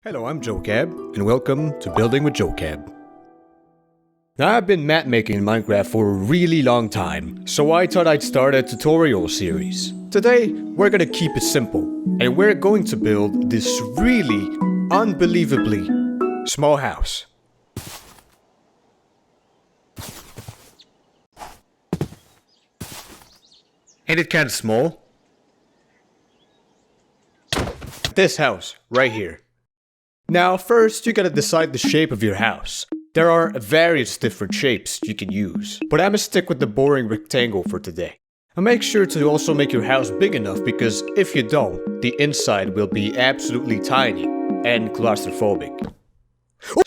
Hello, I'm Jocab, and welcome to Building with Jocab. Now, I've been map making in Minecraft for a really long time, so I thought I'd start a tutorial series. Today, we're gonna keep it simple, and we're going to build this really unbelievably small house. Ain't it kinda small? This house, right here. Now, first, you gotta decide the shape of your house. There are various different shapes you can use, but I'ma stick with the boring rectangle for today. And make sure to also make your house big enough, because if you don't, the inside will be absolutely tiny and claustrophobic.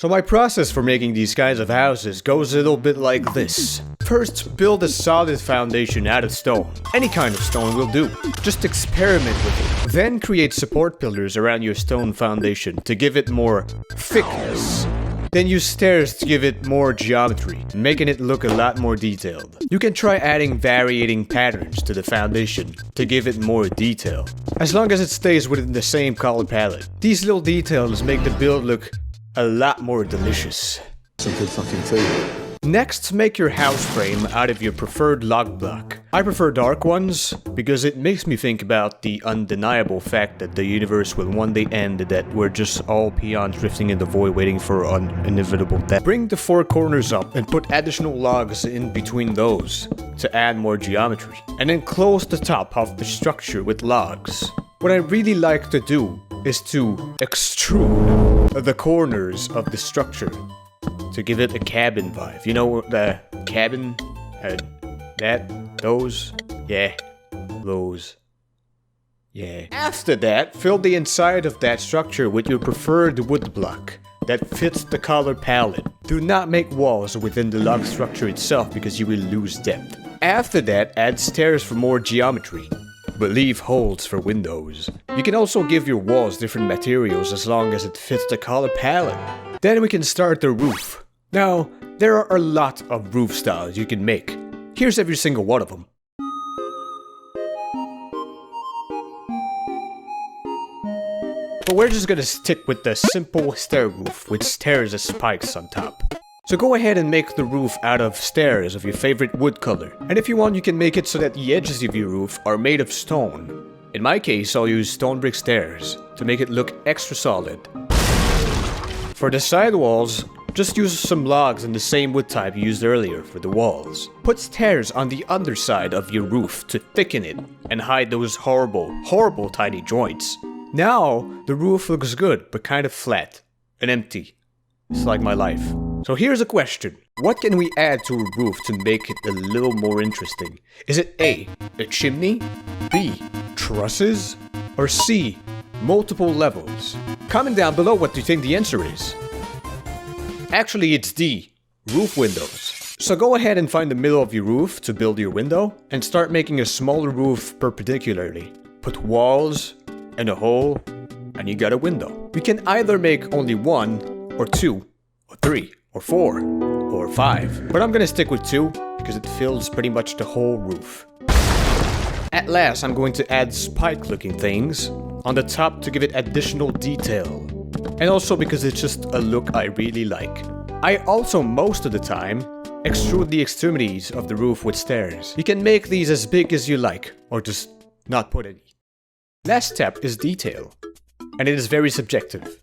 So my process for making these kinds of houses goes a little bit like this. First, build a solid foundation out of stone. Any kind of stone will do. Just experiment with it. Then create support pillars around your stone foundation to give it more thickness. Then use stairs to give it more geometry, making it look a lot more detailed. You can try adding varying patterns to the foundation to give it more detail, as long as it stays within the same color palette. These little details make the build look a lot more delicious. Some good fucking food. Next, make your house frame out of your preferred log block. I prefer dark ones because it makes me think about the undeniable fact that the universe will one day end, that we're just all peons drifting in the void waiting for an inevitable death. Bring the four corners up and put additional logs in between those to add more geometry. And then close the top of the structure with logs. What I really like to do is to extrude the corners of the structure to give it a cabin vibe. You know, the cabin? Those? Yeah. Those. Yeah. After that, fill the inside of that structure with your preferred wood block that fits the color palette. Do not make walls within the log structure itself because you will lose depth. After that, add stairs for more geometry, but leave holes for windows. You can also give your walls different materials as long as it fits the color palette. Then we can start the roof. Now, there are a lot of roof styles you can make. Here's every single one of them. But we're just gonna stick with the simple stair roof with stairs as spikes on top. So go ahead and make the roof out of stairs of your favorite wood color. And if you want, you can make it so that the edges of your roof are made of stone. In my case, I'll use stone brick stairs to make it look extra solid. For the side walls, just use some logs in the same wood type you used earlier for the walls. Put stairs on the underside of your roof to thicken it and hide those horrible tiny joints. Now, the roof looks good, but kind of flat and empty. It's like my life. So here's a question. What can we add to a roof to make it a little more interesting? Is it A, a chimney, B, trusses, or C, multiple levels? Comment down below what you think the answer is. Actually, it's D, roof windows. So go ahead and find the middle of your roof to build your window and start making a smaller roof perpendicularly. Put walls and a hole and you got a window. You can either make only 1 or 2 or 3 or 4 or 5, but I'm gonna stick with 2 because it fills pretty much the whole roof. At last, I'm going to add spike looking things on the top to give it additional detail. And also because it's just a look I really like. I also, most of the time, extrude the extremities of the roof with stairs. You can make these as big as you like, or just not put any. Last step is detail, and it is very subjective.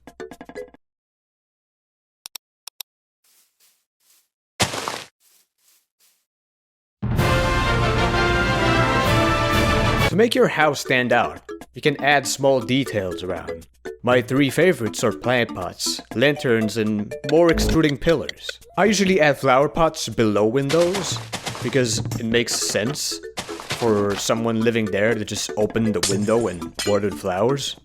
To make your house stand out, you can add small details around. My 3 favorites are plant pots, lanterns, and more extruding pillars. I usually add flower pots below windows because it makes sense for someone living there to just open the window and water the flowers.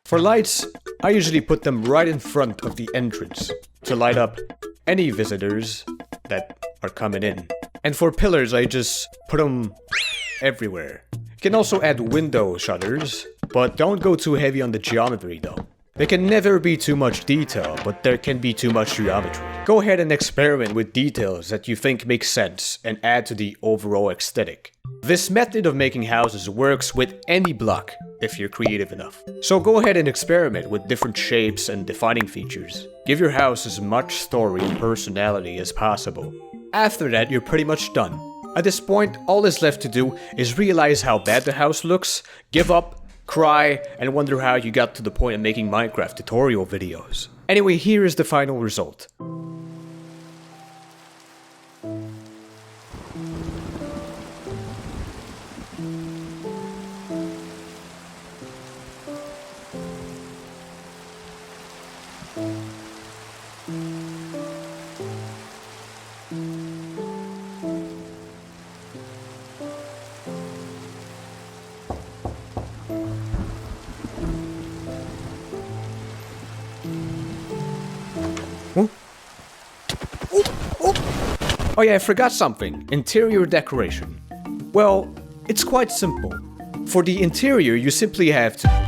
For lights, I usually put them right in front of the entrance to light up any visitors that are coming in. And for pillars, I just put them everywhere. You can also add window shutters, but don't go too heavy on the geometry though. There can never be too much detail, but there can be too much geometry. Go ahead and experiment with details that you think make sense and add to the overall aesthetic. This method of making houses works with any block, if you're creative enough. So go ahead and experiment with different shapes and defining features. Give your house as much story and personality as possible. After that, you're pretty much done. At this point, all that's left to do is realize how bad the house looks, give up, cry, and wonder how you got to the point of making Minecraft tutorial videos. Anyway, here is the final result. Oh yeah, I forgot something. Interior decoration. Well, it's quite simple. For the interior, you simply have to...